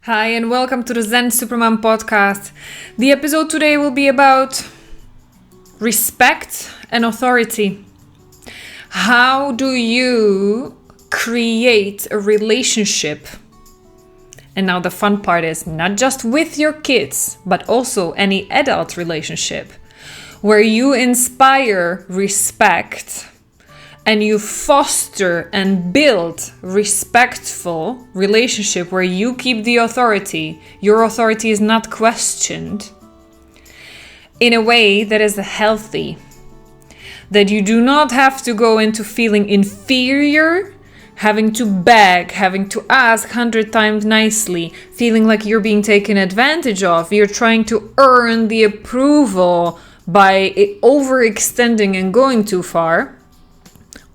Hi, and welcome to the Zen Supermom podcast. The episode today will be about respect and authority. How do you create a relationship? And now the fun part is not just with your kids, but also any adult relationship where you inspire respect and you foster and build respectful relationship where you keep the authority. Your authority is not questioned in a way that is healthy. That you do not have to go into feeling inferior, having to beg, having to ask 100 times nicely, feeling like you're being taken advantage of. You're trying to earn the approval by overextending and going too far.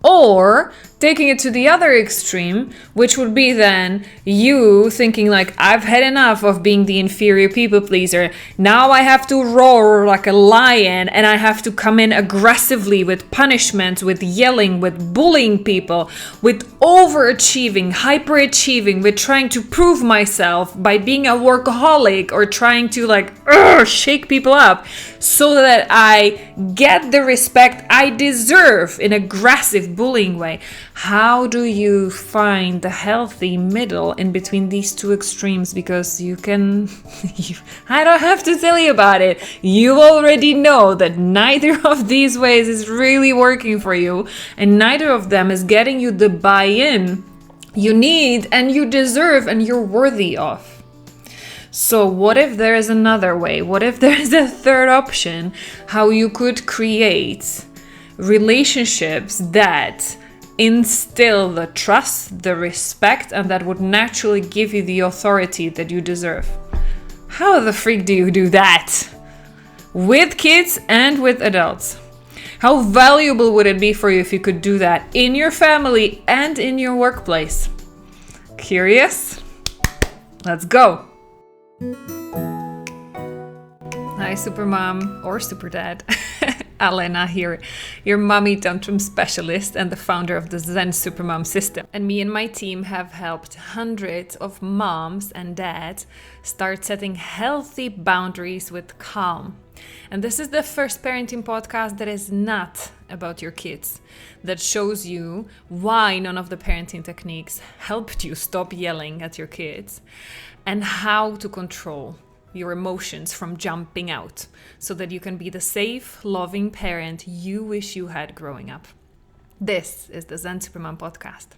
Or taking it to the other extreme, which would be then you thinking like, I've had enough of being the inferior people pleaser. Now I have to roar like a lion and I have to come in aggressively with punishments, with yelling, with bullying people, with overachieving, hyperachieving, with trying to prove myself by being a workaholic or trying to shake people up so that I get the respect I deserve in aggressive bullying way. How do you find the healthy middle in between these two extremes? Because I don't have to tell you about it. You already know that neither of these ways is really working for you, and neither of them is getting you the buy-in you need and you deserve and you're worthy of. So what if there is another way? What if there is a third option? How you could create relationships that instill the trust, the respect, and that would naturally give you the authority that you deserve. How the freak do you do that? With kids and with adults. How valuable would it be for you if you could do that in your family and in your workplace? Curious? Let's go. Hi, Supermom or Superdad. Alena here, your mommy tantrum specialist and the founder of the Zen Supermom system. And me and my team have helped hundreds of moms and dads start setting healthy boundaries with calm. And this is the first parenting podcast that is not about your kids, that shows you why none of the parenting techniques helped you stop yelling at your kids and how to control your emotions from jumping out so that you can be the safe, loving parent you wish you had growing up. This is the Zen Supermom podcast.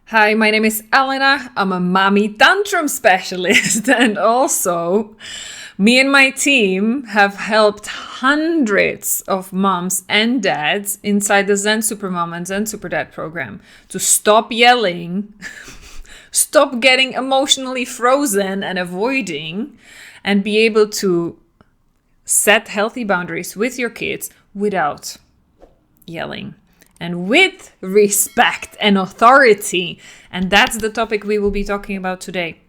Hi, my name is Elena. I'm a mommy tantrum specialist, and also me and my team have helped hundreds of moms and dads inside the Zen Supermom and Zen Superdad program to stop yelling, stop getting emotionally frozen and avoiding, and be able to set healthy boundaries with your kids without yelling. And with respect and authority. And that's the topic we will be talking about today.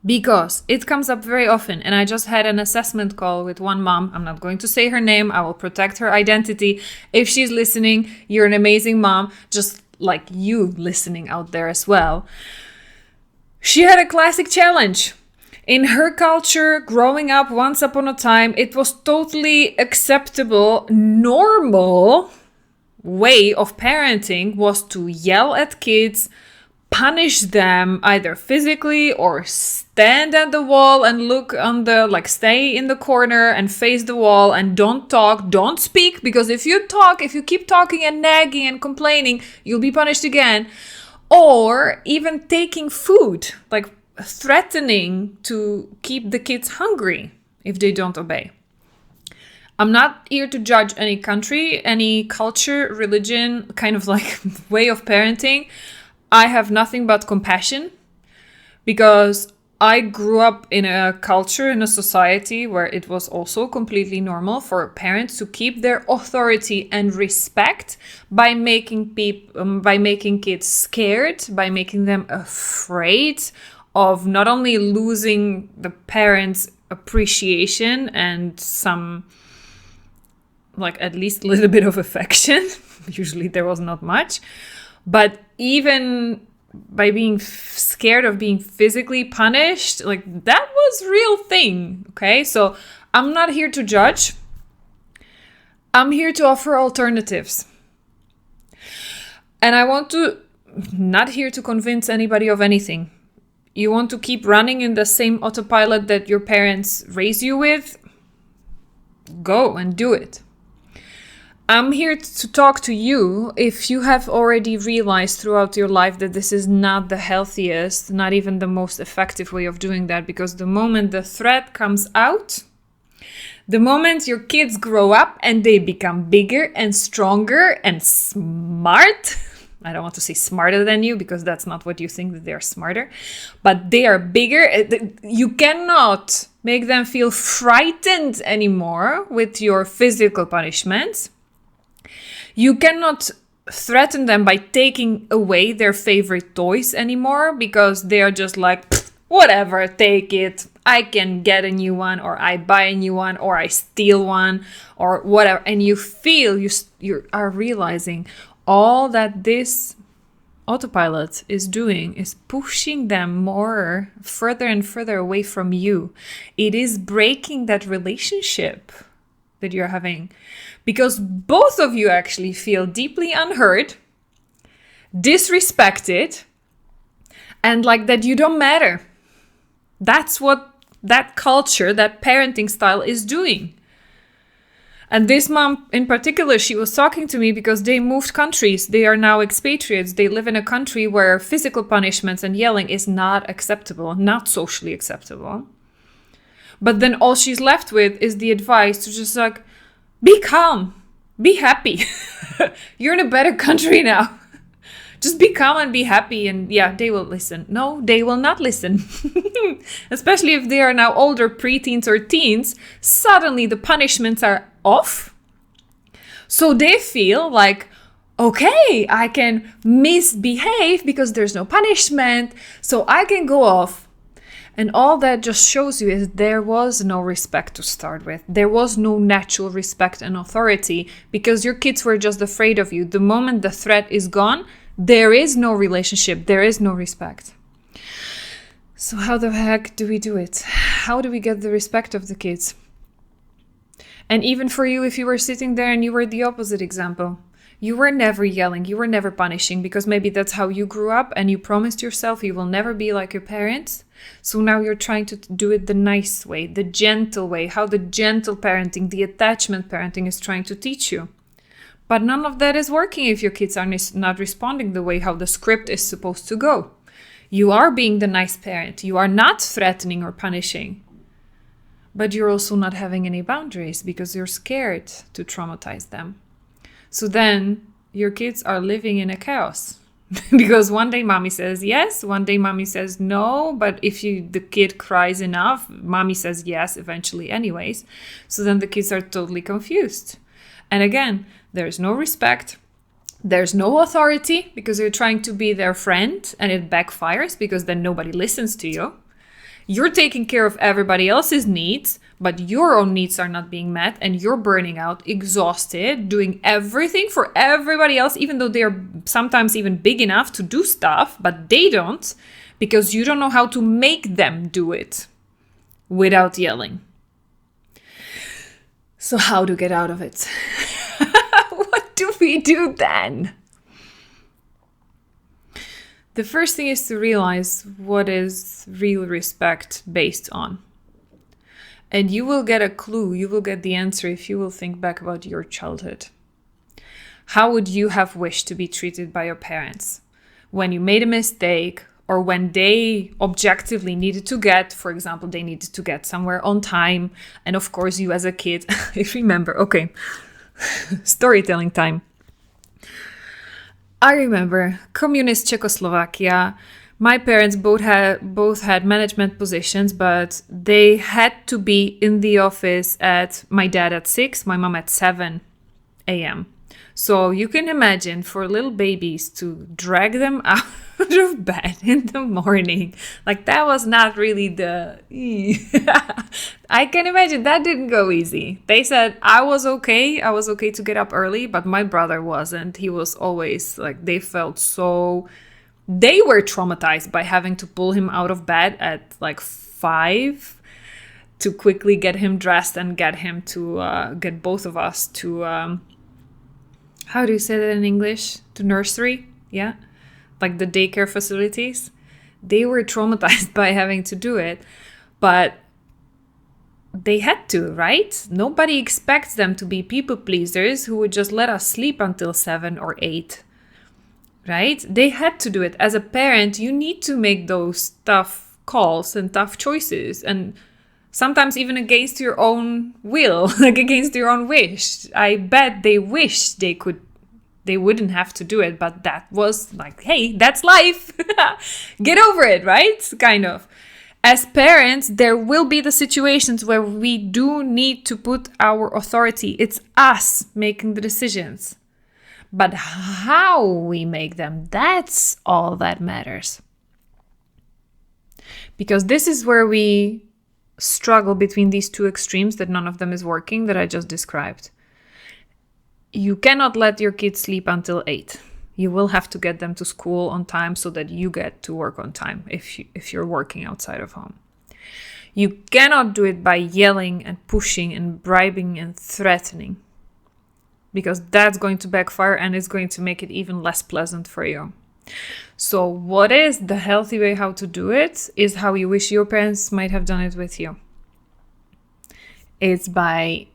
Because it comes up very often. And I just had an assessment call with one mom. I'm not going to say her name. I will protect her identity. If she's listening, you're an amazing mom. Just like you listening out there as well. She had a classic challenge. In her culture, growing up once upon a time, it was totally acceptable, normal way of parenting was to yell at kids, punish them either physically or stand at the wall and look on the, stay in the corner and face the wall and don't talk, don't speak, because if you keep talking and nagging and complaining, you'll be punished again. Or even taking food, like threatening to keep the kids hungry if they don't obey. I'm not here to judge any country, any culture, religion, kind of way of parenting. I have nothing but compassion because I grew up in a culture, in a society where it was also completely normal for parents to keep their authority and respect by making kids scared, by making them afraid of not only losing the parents' appreciation and some like at least a little bit of affection. Usually there was not much. But even by being scared of being physically punished, like that was a real thing. Okay, so I'm not here to judge. I'm here to offer alternatives. And I want to, not here to convince anybody of anything. You want to keep running in the same autopilot that your parents raised you with? Go and do it. I'm here to talk to you if you have already realized throughout your life that this is not the healthiest, not even the most effective way of doing that, because the moment the threat comes out, the moment your kids grow up and they become bigger and stronger and smart, I don't want to say smarter than you because that's not what you think, that they're smarter, but they are bigger. You cannot make them feel frightened anymore with your physical punishments. You cannot threaten them by taking away their favorite toys anymore because they are just like, whatever, take it. I can get a new one, or I buy a new one, or I steal one, or whatever. And you feel, you are realizing all that this autopilot is doing is pushing them more further and further away from you. It is breaking that relationship that you're having, because both of you actually feel deeply unheard, disrespected, and like that you don't matter. That's what that culture, that parenting style is doing. And this mom in particular, she was talking to me because they moved countries. They are now expatriates. They live in a country where physical punishments and yelling is not acceptable, not socially acceptable. But then all she's left with is the advice to just like, be calm, be happy. You're in a better country now. Just be calm and be happy, and yeah, they will listen. No, they will not listen. Especially if they are now older, preteens or teens, suddenly the punishments are off. So they feel like, okay, I can misbehave because there's no punishment, so I can go off. And all that just shows you is there was no respect to start with. There was no natural respect and authority because your kids were just afraid of you. The moment the threat is gone, there is no relationship. There is no respect. So how the heck do we do it? How do we get the respect of the kids? And even for you, if you were sitting there and you were the opposite example, you were never yelling, you were never punishing because maybe that's how you grew up and you promised yourself you will never be like your parents. So now you're trying to do it the nice way, the gentle way, how the gentle parenting, the attachment parenting is trying to teach you. But none of that is working if your kids are not responding the way how the script is supposed to go. You are being the nice parent. You are not threatening or punishing. But you're also not having any boundaries because you're scared to traumatize them. So then your kids are living in a chaos. Because one day mommy says yes, one day mommy says no, but if the kid cries enough, mommy says yes eventually anyways. So then the kids are totally confused. And again, there's no respect, there's no authority because you're trying to be their friend and it backfires because then nobody listens to you. You're taking care of everybody else's needs, but your own needs are not being met and you're burning out, exhausted, doing everything for everybody else, even though they're sometimes even big enough to do stuff, but they don't because you don't know how to make them do it without yelling. So how to get out of it? What do we do then? The first thing is to realize what is real respect based on. And you will get a clue, you will get the answer if you will think back about your childhood. How would you have wished to be treated by your parents when you made a mistake or when they objectively needed to get, for example, they needed to get somewhere on time. And of course, you as a kid, if you remember, okay, storytelling time. I remember communist Czechoslovakia. My parents both had management positions, but they had to be in the office at my dad at 6, my mom at 7 a.m. So you can imagine for little babies to drag them out out of bed in the morning. Like, that was not really the... I can imagine that didn't go easy. They said I was okay. I was okay to get up early, but my brother wasn't. He was always like, they felt so... They were traumatized by having to pull him out of bed at like 5 to quickly get him dressed and get him to get both of us to how do you say that in English? To nursery, yeah, like the daycare facilities. They were traumatized by having to do it, but they had to, right? Nobody expects them to be people pleasers who would just let us sleep until 7 or 8. Right? They had to do it. As a parent, you need to make those tough calls and tough choices, and sometimes even against your own will, like against your own wish. I bet they wish they wouldn't have to do it, but that was like, hey, that's life. Get over it, right? Kind of. As parents, there will be the situations where we do need to put our authority. It's us making the decisions. But how we make them, that's all that matters. Because this is where we struggle between these two extremes, that none of them is working, that I just described. You cannot let your kids sleep until 8. You will have to get them to school on time so that you get to work on time if you're working outside of home. You cannot do it by yelling and pushing and bribing and threatening, because that's going to backfire and it's going to make it even less pleasant for you. So what is the healthy way how to do it is how you wish your parents might have done it with you. It's by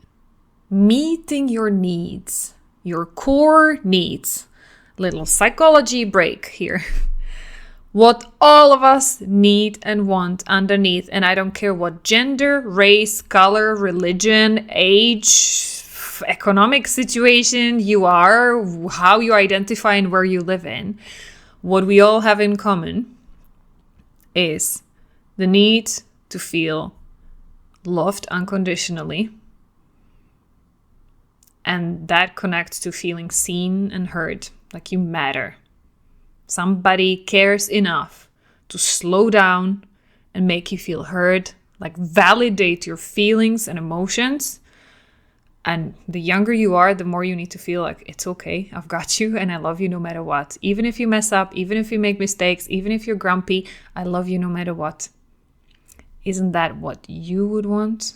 meeting your needs, your core needs. Little psychology break here. What all of us need and want underneath, and I don't care what gender, race, color, religion, age, economic situation you are, how you identify and where you live in, what we all have in common is the need to feel loved unconditionally. And that connects to feeling seen and heard, like you matter. Somebody cares enough to slow down and make you feel heard, like validate your feelings and emotions. And the younger you are, the more you need to feel like, it's okay, I've got you and I love you no matter what. Even if you mess up, even if you make mistakes, even if you're grumpy, I love you no matter what. Isn't that what you would want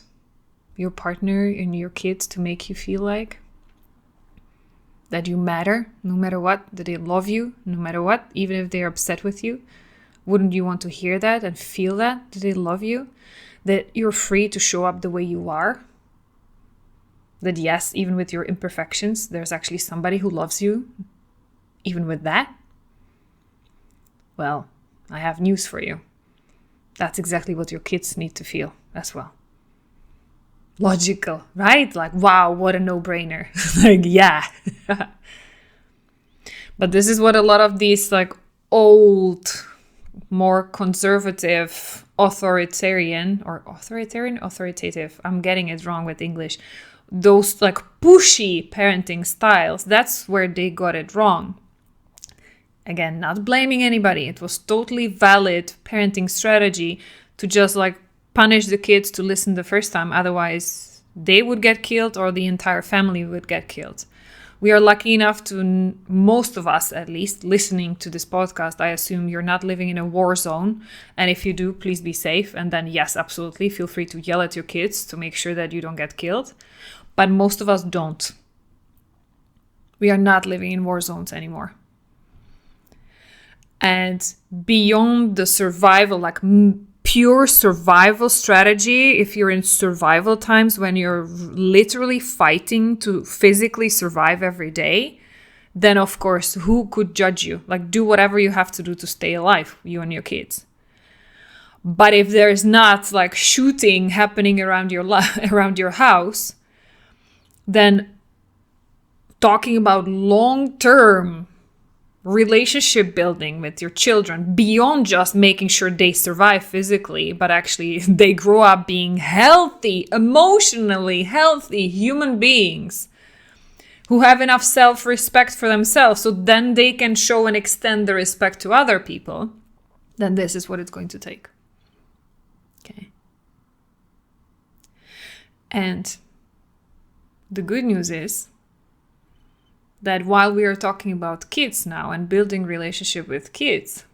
your partner and your kids to make you feel like? That you matter no matter what, that they love you no matter what, even if they're upset with you. Wouldn't you want to hear that and feel that they love you? That you're free to show up the way you are? That yes, even with your imperfections, there's actually somebody who loves you, even with that? Well, I have news for you. That's exactly what your kids need to feel as well. Logical, right? Like, wow, what a no-brainer. Like, yeah. But this is what a lot of these like old, more conservative, authoritative, I'm getting it wrong with English, those like pushy parenting styles, that's where they got it wrong. Again, not blaming anybody. It was totally valid parenting strategy to just like punish the kids to listen the first time. Otherwise, they would get killed or the entire family would get killed. We are lucky enough to, most of us at least, listening to this podcast, I assume you're not living in a war zone. And if you do, please be safe. And then, yes, absolutely, feel free to yell at your kids to make sure that you don't get killed. But most of us don't. We are not living in war zones anymore. And beyond the survival, like pure survival strategy, if you're in survival times when you're literally fighting to physically survive every day, then of course, who could judge you? Like, do whatever you have to do to stay alive, you and your kids. But if there's not like shooting happening around around your house, then talking about long-term relationship building with your children, beyond just making sure they survive physically, but actually they grow up being healthy, emotionally healthy human beings who have enough self-respect for themselves so then they can show and extend the respect to other people, then this is what it's going to take. Okay. And the good news is that while we are talking about kids now and building relationship with kids,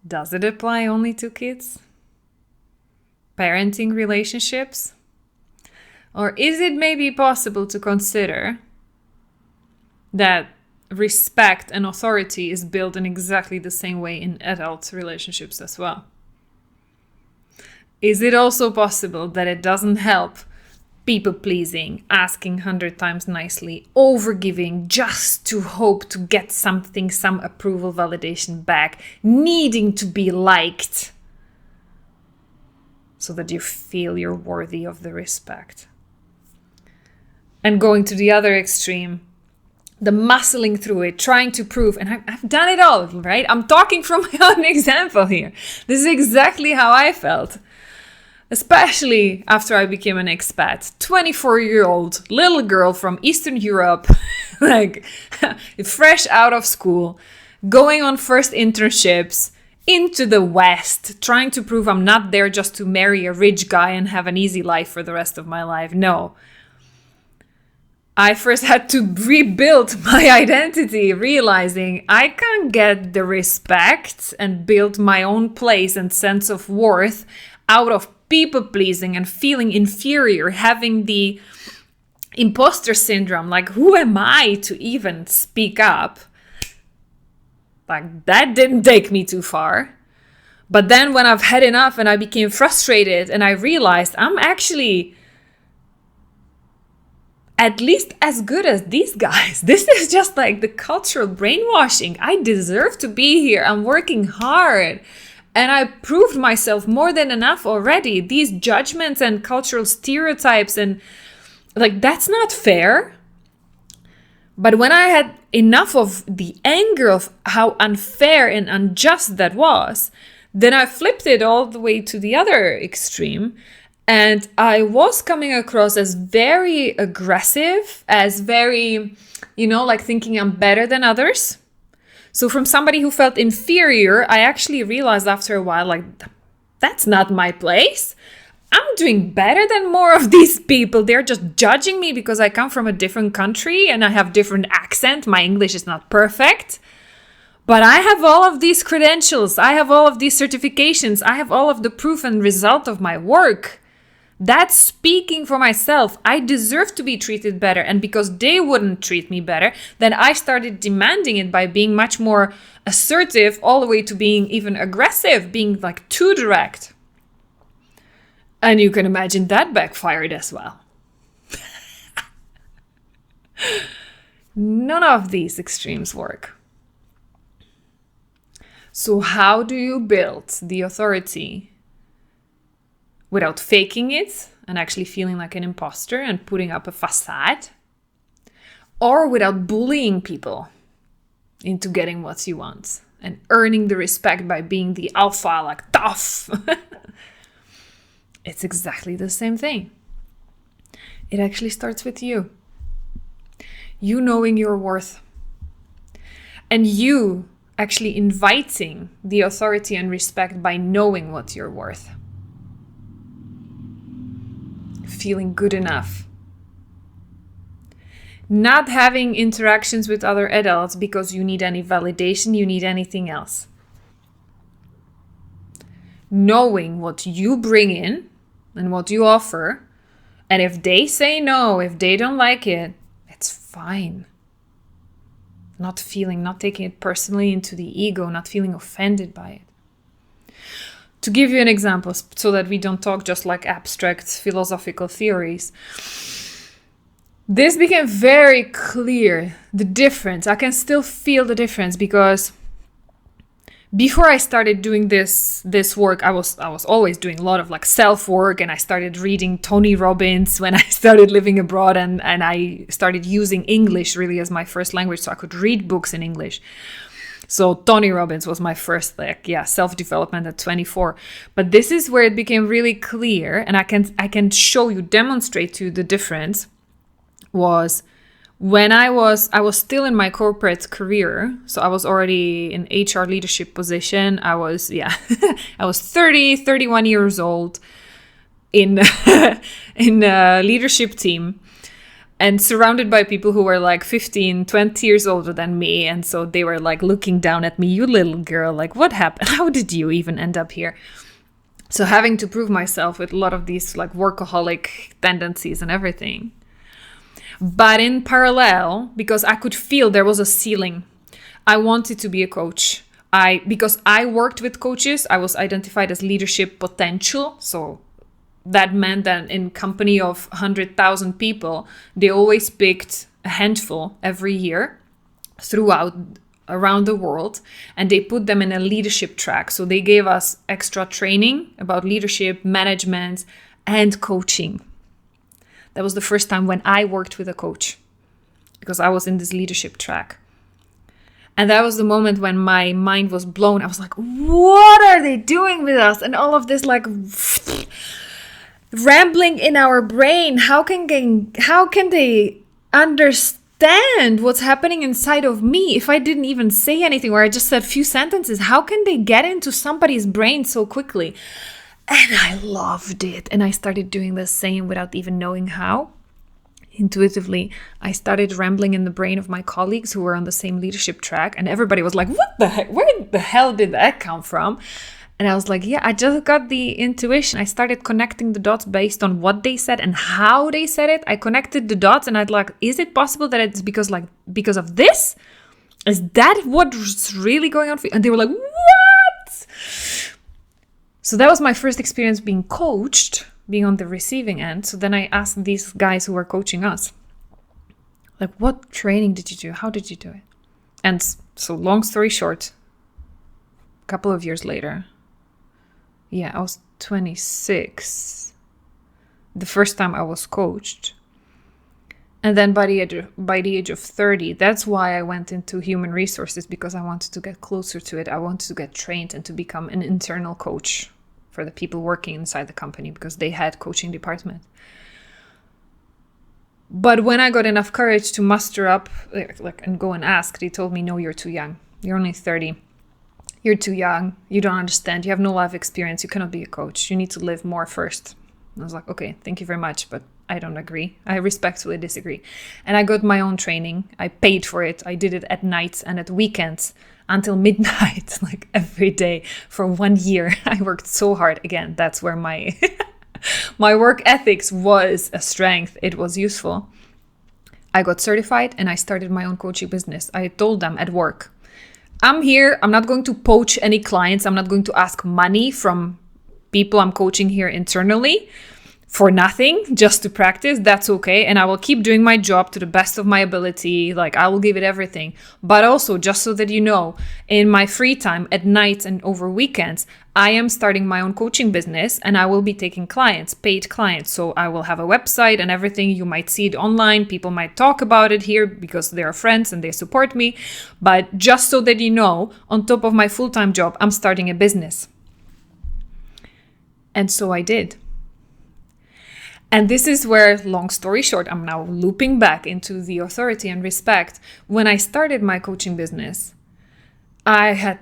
does it apply only to kids? Parenting relationships? Or is it maybe possible to consider that respect and authority is built in exactly the same way in adult relationships as well? Is it also possible that it doesn't help people pleasing, asking 100 times nicely, overgiving just to hope to get something, some approval, validation back, needing to be liked so that you feel you're worthy of the respect? And going to the other extreme, the muscling through it, trying to prove, and I've done it all, right? I'm talking from my own example here. This is exactly how I felt, especially after I became an expat. 24-year-old little girl from Eastern Europe, like fresh out of school, going on first internships into the West, trying to prove I'm not there just to marry a rich guy and have an easy life for the rest of my life. No. I first had to rebuild my identity, realizing I can't get the respect and build my own place and sense of worth out of people pleasing and feeling inferior, having the imposter syndrome. Like, who am I to even speak up? Like, that didn't take me too far. But then when I've had enough and I became frustrated and I realized I'm actually at least as good as these guys. This is just like the cultural brainwashing. I deserve to be here. I'm working hard. And I proved myself more than enough already. These judgments and cultural stereotypes and like, that's not fair. But when I had enough of the anger of how unfair and unjust that was, then I flipped it all the way to the other extreme. And I was coming across as very aggressive, as very, like thinking I'm better than others. So from somebody who felt inferior, I actually realized after a while, like, that's not my place. I'm doing better than more of these people. They're just judging me because I come from a different country and I have different accent. My English is not perfect. But I have all of these credentials. I have all of these certifications. I have all of the proof and result of my work. That's speaking for myself. I deserve to be treated better. And because they wouldn't treat me better, then I started demanding it by being much more assertive, all the way to being even aggressive, being like too direct. And you can imagine that backfired as well. None of these extremes work. So how do you build the authority without faking it and actually feeling like an imposter and putting up a facade? Or without bullying people into getting what you want and earning the respect by being the alpha, like tough? It's exactly the same thing. It actually starts with you. You knowing your worth. And you actually inviting the authority and respect by knowing what you're worth. Feeling good enough. Not having interactions with other adults because you need any validation, you need anything else. Knowing what you bring in and what you offer. And if they say no, if they don't like it, it's fine. Not taking it personally into the ego, not feeling offended by it. To give you an example, so that we don't talk just like abstract philosophical theories, this became very clear, the difference. I can still feel the difference because before I started doing this work, I was always doing a lot of like self-work, and I started reading Tony Robbins when I started living abroad, and I started using English really as my first language, so I could read books in English. So Tony Robbins was my first self-development at 24. But this is where it became really clear, and I can show you, demonstrate to you the difference was when I was still in my corporate career. So I was already in HR leadership position. I was 31 years old in in a leadership team, and surrounded by people who were like 15, 20 years older than me. And so they were like looking down at me, you little girl, like what happened? How did you even end up here? So having to prove myself with a lot of these like workaholic tendencies and everything. But in parallel, because I could feel there was a ceiling, I wanted to be a coach. Because I worked with coaches, I was identified as leadership potential. So that meant that in company of 100,000 people, they always picked a handful every year around the world, and they put them in a leadership track. So they gave us extra training about leadership, management, and coaching. That was the first time when I worked with a coach, because I was in this leadership track. And that was the moment when my mind was blown. I was like, what are they doing with us? And all of this like rambling in our brain. How can they understand what's happening inside of me if I didn't even say anything, or I just said a few sentences? How can they get into somebody's brain so quickly? And I loved it. And I started doing the same without even knowing how. Intuitively, I started rambling in the brain of my colleagues who were on the same leadership track. And everybody was like, what the heck? Where the hell did that come from? And I was like, yeah, I just got the intuition. I started connecting the dots based on what they said and how they said it. I connected the dots and I'd like, is it possible that it's because of this? Is that what's really going on for you? And they were like, what? So that was my first experience being coached, being on the receiving end. So then I asked these guys who were coaching us, like, what training did you do? How did you do it? And so long story short, a couple of years later, I was 26. The first time I was coached. And then by the age of 30, that's why I went into human resources, because I wanted to get closer to it. I wanted to get trained and to become an internal coach for the people working inside the company, because they had coaching department. But when I got enough courage to muster up and go and ask, they told me, no, you're too young. You're only 30. You're too young. You don't understand. You have no life experience. You cannot be a coach. You need to live more first. And I was like, okay, thank you very much, but I don't agree. I respectfully disagree. And I got my own training. I paid for it. I did it at nights and at weekends until midnight, like every day for 1 year. I worked so hard. Again, that's where my my work ethics was a strength. It was useful. I got certified and I started my own coaching business. I told them at work, I'm here. I'm not going to poach any clients. I'm not going to ask money from people I'm coaching here internally for nothing, just to practice. That's okay. And I will keep doing my job to the best of my ability. Like, I will give it everything. But also, just so that you know, in my free time at night and over weekends, I am starting my own coaching business and I will be taking clients, paid clients. So I will have a website and everything. You might see it online. People might talk about it here because they are friends and they support me. But just so that you know, on top of my full-time job, I'm starting a business. And so I did. And this is where, long story short, I'm now looping back into the authority and respect. When I started my coaching business, I had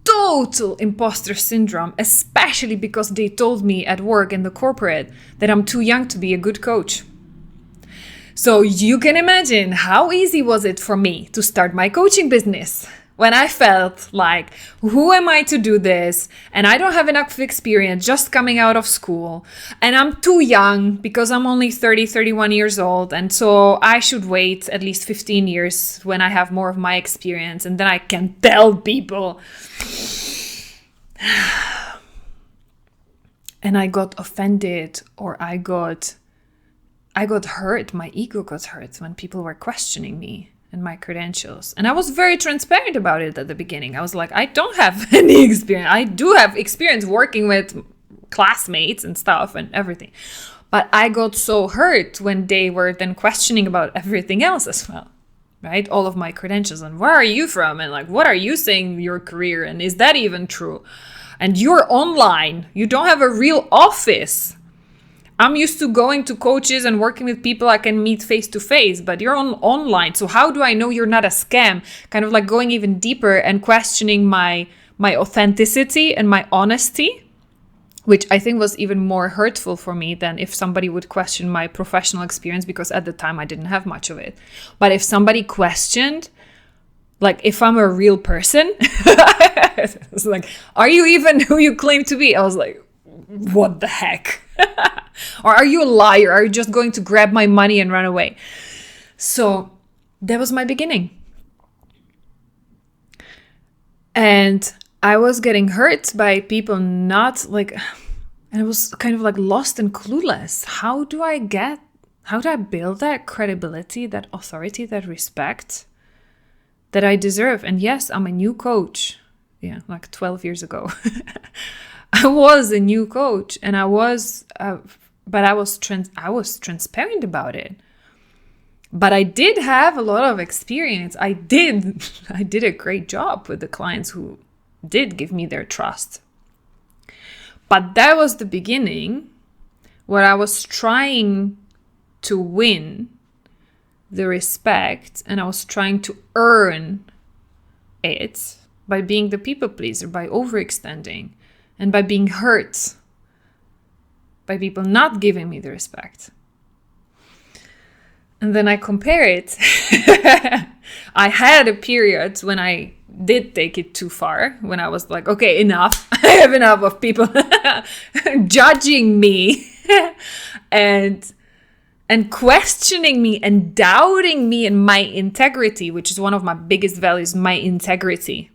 total imposter syndrome, especially because they told me at work in the corporate that I'm too young to be a good coach. So you can imagine how easy was it for me to start my coaching business when I felt like, who am I to do this? And I don't have enough experience just coming out of school. And I'm too young because I'm only 30, 31 years old. And so I should wait at least 15 years when I have more of my experience. And then I can tell people. And I got offended, or I got hurt. My ego got hurt when people were questioning me and my credentials. And I was very transparent about it at the beginning. I was like, I don't have any experience. I do have experience working with classmates and stuff and everything. But I got so hurt when they were then questioning about everything else as well, right? All of my credentials and where are you from? And like, what are you saying your career? And is that even true? And you're online. You don't have a real office. I'm used to going to coaches and working with people I can meet face to face, but you're online. So how do I know you're not a scam? Kind of like going even deeper and questioning my authenticity and my honesty, which I think was even more hurtful for me than if somebody would question my professional experience, because at the time I didn't have much of it. But if somebody questioned, like, if I'm a real person, it's like, are you even who you claim to be? I was like, what the heck? Or are you a liar? Are you just going to grab my money and run away? So that was my beginning. And I was getting hurt by people not like, and I was kind of like lost and clueless. How do I build that credibility, that authority, that respect that I deserve? And yes, I'm a new coach. Yeah, like 12 years ago. I was a new coach, and I was transparent about it. But I did have a lot of experience. I did a great job with the clients who did give me their trust. But that was the beginning where I was trying to win the respect, and I was trying to earn it by being the people pleaser, by overextending, and by being hurt by people not giving me the respect. And then I compare it. I had a period when I did take it too far, when I was like, okay, enough. I have enough of people judging me and questioning me and doubting me and my integrity, which is one of my biggest values, my integrity.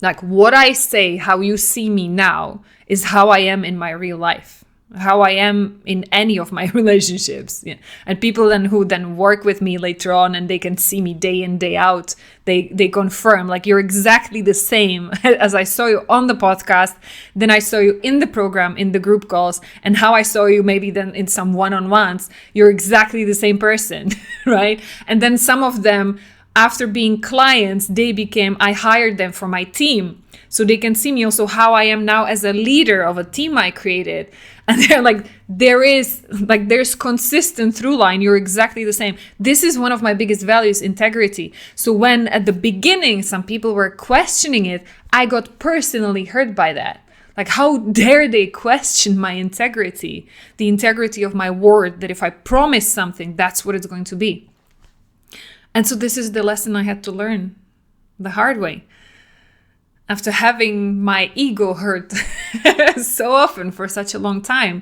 Like, what I say, how you see me now, is how I am in my real life, how I am in any of my relationships. Yeah. And people who work with me later on, and they can see me day in, day out, they confirm, like, you're exactly the same as I saw you on the podcast, then I saw you in the program, in the group calls, and how I saw you maybe then in some one-on-ones. You're exactly the same person, right? And then some of them, after being clients, I hired them for my team. So they can see me also how I am now as a leader of a team I created. And they're like, there's consistent through line. You're exactly the same. This is one of my biggest values, integrity. So when at the beginning, some people were questioning it, I got personally hurt by that. Like, how dare they question my integrity, the integrity of my word, that if I promise something, that's what it's going to be. And so this is the lesson I had to learn the hard way. After having my ego hurt so often for such a long time,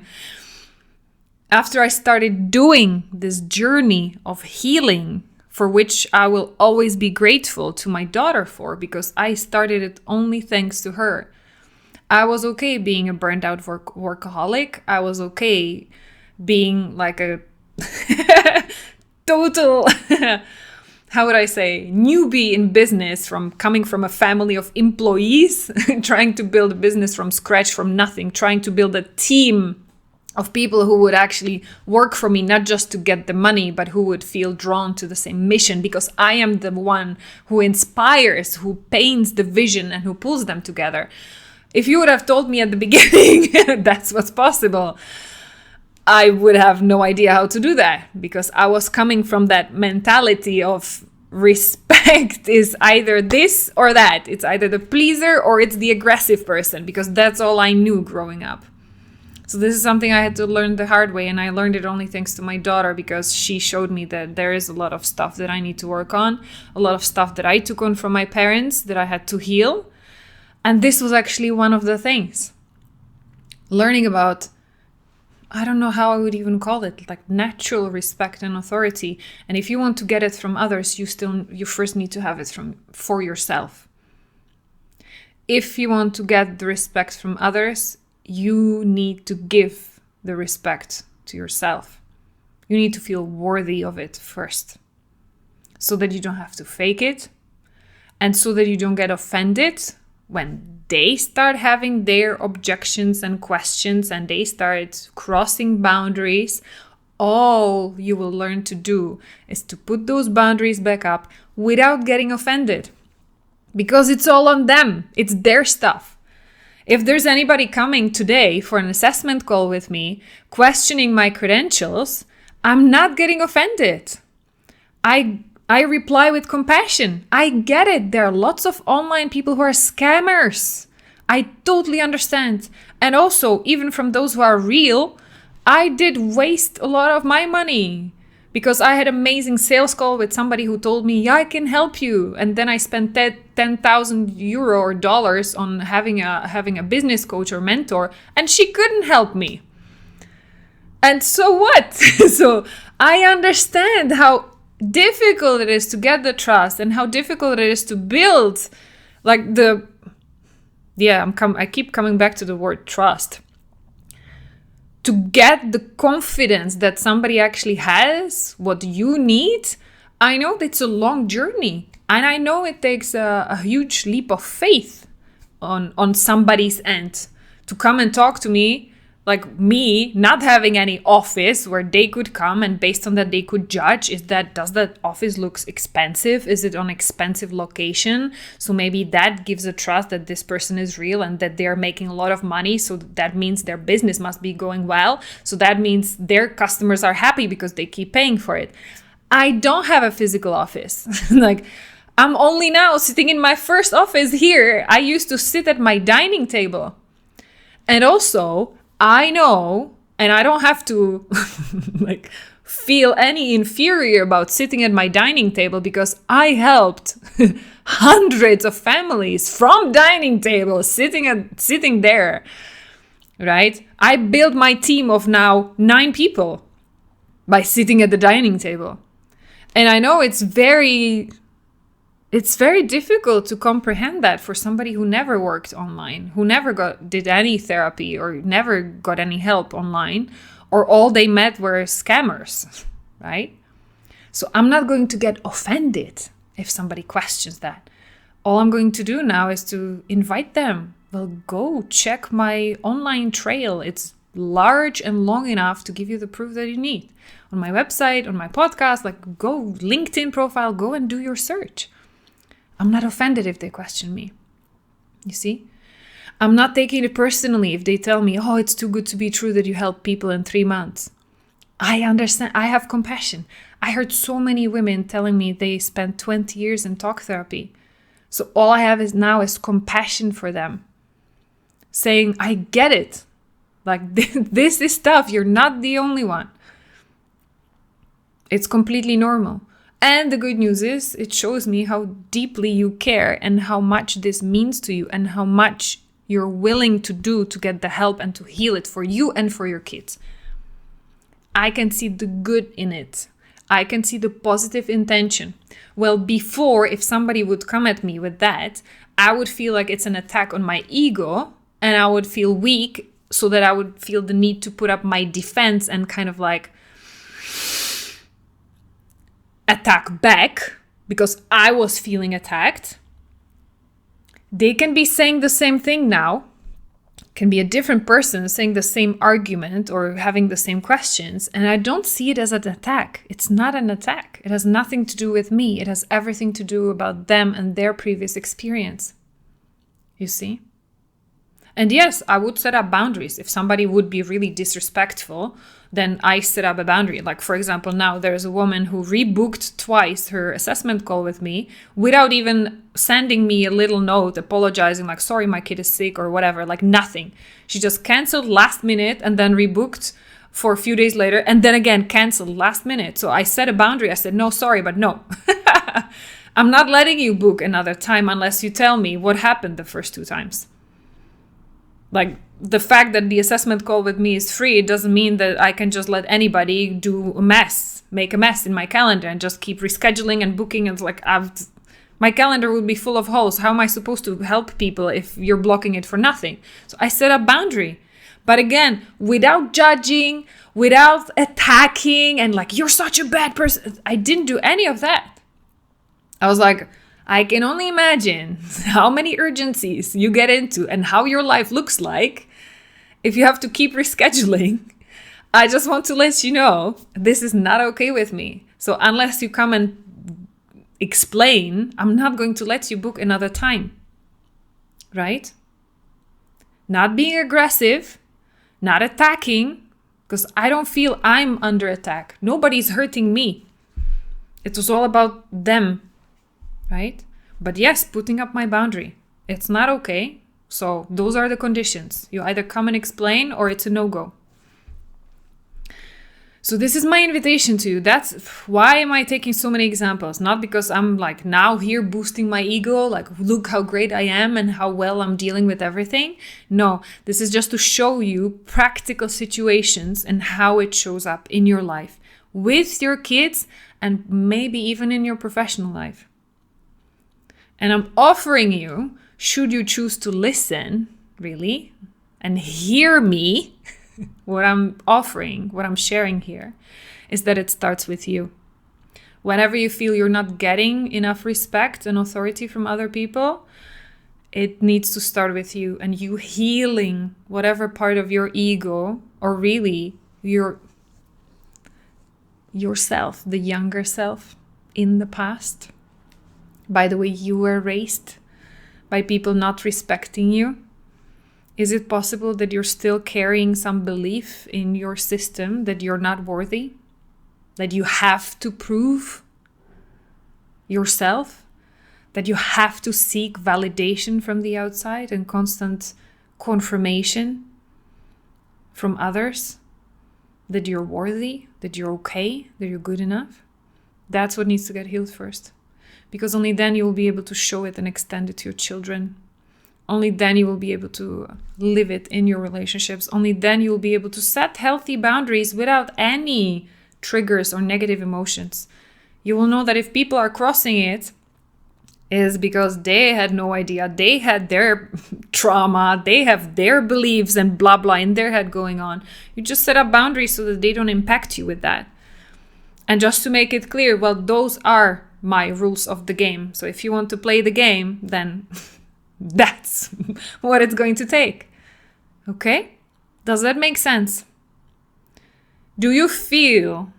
after I started doing this journey of healing, for which I will always be grateful to my daughter for, because I started it only thanks to her. I was okay being a burned out workaholic. I was okay being like a total... how would I say, newbie in business, from coming from a family of employees, trying to build a business from scratch, from nothing, trying to build a team of people who would actually work for me, not just to get the money, but who would feel drawn to the same mission, because I am the one who inspires, who paints the vision, and who pulls them together. If you would have told me at the beginning that's what's possible, I would have no idea how to do that, because I was coming from that mentality of respect is either this or that. It's either the pleaser or it's the aggressive person, because that's all I knew growing up. So this is something I had to learn the hard way, and I learned it only thanks to my daughter, because she showed me that there is a lot of stuff that I need to work on, a lot of stuff that I took on from my parents that I had to heal. And this was actually one of the things. Learning about, I don't know how I would even call it, like natural respect and authority. And if you want to get it from others, you first need to have it for yourself. If you want to get the respect from others, you need to give the respect to yourself. You need to feel worthy of it first, so that you don't have to fake it, and so that you don't get offended when they start having their objections and questions and they start crossing boundaries. All you will learn to do is to put those boundaries back up without getting offended, because it's all on them. It's their stuff. If there's anybody coming today for an assessment call with me, questioning my credentials, I'm not getting offended. I reply with compassion. I get it. There are lots of online people who are scammers. I totally understand. And also, even from those who are real, I did waste a lot of my money because I had an amazing sales call with somebody who told me, yeah, I can help you. And then I spent 10,000 euro or dollars on having a business coach or mentor, and she couldn't help me. And so what? So I understand how difficult it is to get the trust and how difficult it is to build I keep coming back to the word trust. To get the confidence that somebody actually has what you need, I know it's a long journey. And I know it takes a huge leap of faith on somebody's end to come and talk to me, like me not having any office where they could come and based on that they could judge, does that office looks expensive? Is it on expensive location? So maybe that gives a trust that this person is real and that they're making a lot of money. So that means their business must be going well. So that means their customers are happy because they keep paying for it. I don't have a physical office. Like, I'm only now sitting in my first office here. I used to sit at my dining table. And also, I know, and I don't have to feel any inferior about sitting at my dining table because I helped hundreds of families from dining tables sitting there, right? I built my team of now 9 people by sitting at the dining table. And I know it's very difficult to comprehend that for somebody who never worked online, who never did any therapy or never got any help online, or all they met were scammers, right? So I'm not going to get offended if somebody questions that. All I'm going to do now is to invite them. Well, go check my online trail. It's large and long enough to give you the proof that you need. On my website, on my podcast, go LinkedIn profile, go and do your search. I'm not offended if they question me. You see? I'm not taking it personally if they tell me, oh, it's too good to be true that you help people in 3 months. I understand. I have compassion. I heard so many women telling me they spent 20 years in talk therapy. So all I have now is compassion for them. Saying, I get it. This is tough. You're not the only one. It's completely normal. And the good news is it shows me how deeply you care and how much this means to you and how much you're willing to do to get the help and to heal it for you and for your kids. I can see the good in it. I can see the positive intention. Well, before, if somebody would come at me with that, I would feel like it's an attack on my ego and I would feel weak so that I would feel the need to put up my defense and kind of attack back because I was feeling attacked. They can be saying the same thing now. Can be a different person saying the same argument or having the same questions. And I don't see it as an attack. It's not an attack. It has nothing to do with me. It has everything to do about them and their previous experience. You see? And yes, I would set up boundaries. If somebody would be really disrespectful, then I set up a boundary. Like, for example, now there's a woman who rebooked twice her assessment call with me without even sending me a little note apologizing, sorry, my kid is sick or whatever, nothing. She just canceled last minute and then rebooked for a few days later and then again canceled last minute. So I set a boundary. I said, no, sorry, but no. I'm not letting you book another time unless you tell me what happened the first 2 times. The fact that the assessment call with me is free, it doesn't mean that I can just let anybody make a mess in my calendar and just keep rescheduling and booking. It's my calendar would be full of holes. How am I supposed to help people if you're blocking it for nothing? So I set a boundary. But again, without judging, without attacking and you're such a bad person. I didn't do any of that. I was I can only imagine how many urgencies you get into and how your life looks like if you have to keep rescheduling. I just want to let you know this is not okay with me. So unless you come and explain, I'm not going to let you book another time. Right? Not being aggressive, not attacking, because I don't feel I'm under attack. Nobody's hurting me. It was all about them, right? But yes, putting up my boundary. It's not okay. So those are the conditions. You either come and explain or it's a no-go. So this is my invitation to you. That's why am I taking so many examples? Not because I'm like now here boosting my ego, like look how great I am and how well I'm dealing with everything. No, this is just to show you practical situations and how it shows up in your life with your kids and maybe even in your professional life. And I'm offering you, should you choose to listen, really, and hear me, what I'm offering, what I'm sharing here, is that it starts with you. Whenever you feel you're not getting enough respect and authority from other people, it needs to start with you and you healing whatever part of your ego or really yourself, the younger self in the past, by the way you were raised, by people not respecting you. Is it possible that you're still carrying some belief in your system that you're not worthy? That you have to prove yourself? That you have to seek validation from the outside and constant confirmation from others? That you're worthy? That you're okay? That you're good enough? That's what needs to get healed first. Because only then you will be able to show it and extend it to your children. Only then you will be able to live it in your relationships. Only then you will be able to set healthy boundaries without any triggers or negative emotions. You will know that if people are crossing it, is because they had no idea. They had their trauma. They have their beliefs and blah, blah in their head going on. You just set up boundaries so that they don't impact you with that. And just to make it clear, well, those are my rules of the game. So if you want to play the game, then that's what it's going to take. Okay? Does that make sense? Do you feel,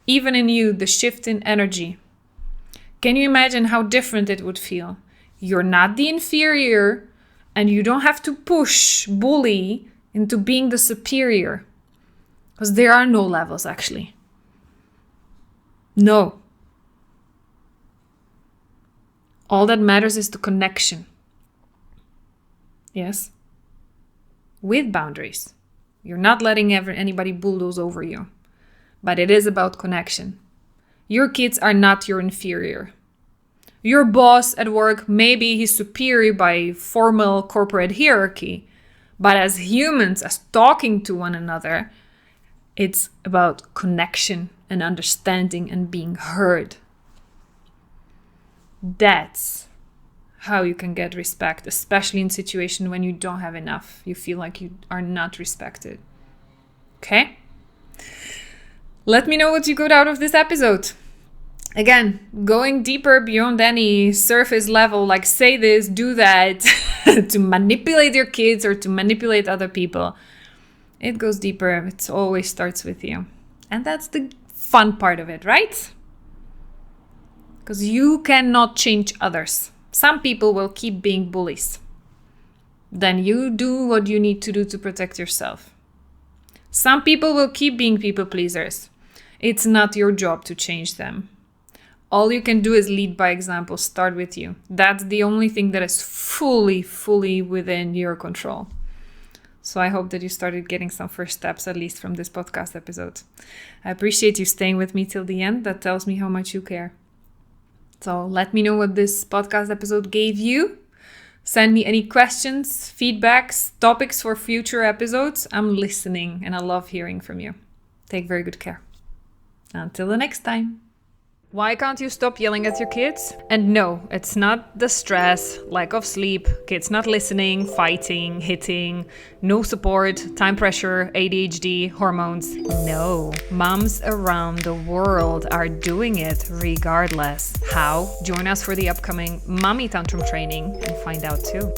even in you, the shift in energy? Can you imagine how different it would feel? You're not the inferior and you don't have to push, bully into being the superior. Because there are no levels, actually. No. All that matters is the connection. Yes? With boundaries. You're not letting anybody bulldoze over you. But it is about connection. Your kids are not your inferior. Your boss at work, maybe he's superior by formal corporate hierarchy. But as humans, as talking to one another, it's about connection and understanding and being heard. That's how you can get respect, especially in situations when you don't have enough. You feel like you are not respected. Okay? Let me know what you got out of this episode. Again, going deeper beyond any surface level, like say this, do that, to manipulate your kids or to manipulate other people. It goes deeper. It always starts with you. And that's the fun part of it, right? Because you cannot change others. Some people will keep being bullies. Then you do what you need to do to protect yourself. Some people will keep being people pleasers. It's not your job to change them. All you can do is lead by example. Start with you. That's the only thing that is fully within your control. So I hope that you started getting some first steps, at least from this podcast episode. I appreciate you staying with me till the end. That tells me how much you care. So let me know what this podcast episode gave you. Send me any questions, feedbacks, topics for future episodes. I'm listening and I love hearing from you. Take very good care. Until the next time. Why can't you stop yelling at your kids? And no, it's not the stress, lack of sleep, kids not listening, fighting, hitting, no support, time pressure, ADHD, hormones. No, moms around the world are doing it regardless. How? Join us for the upcoming Mommy Tantrum training and find out too.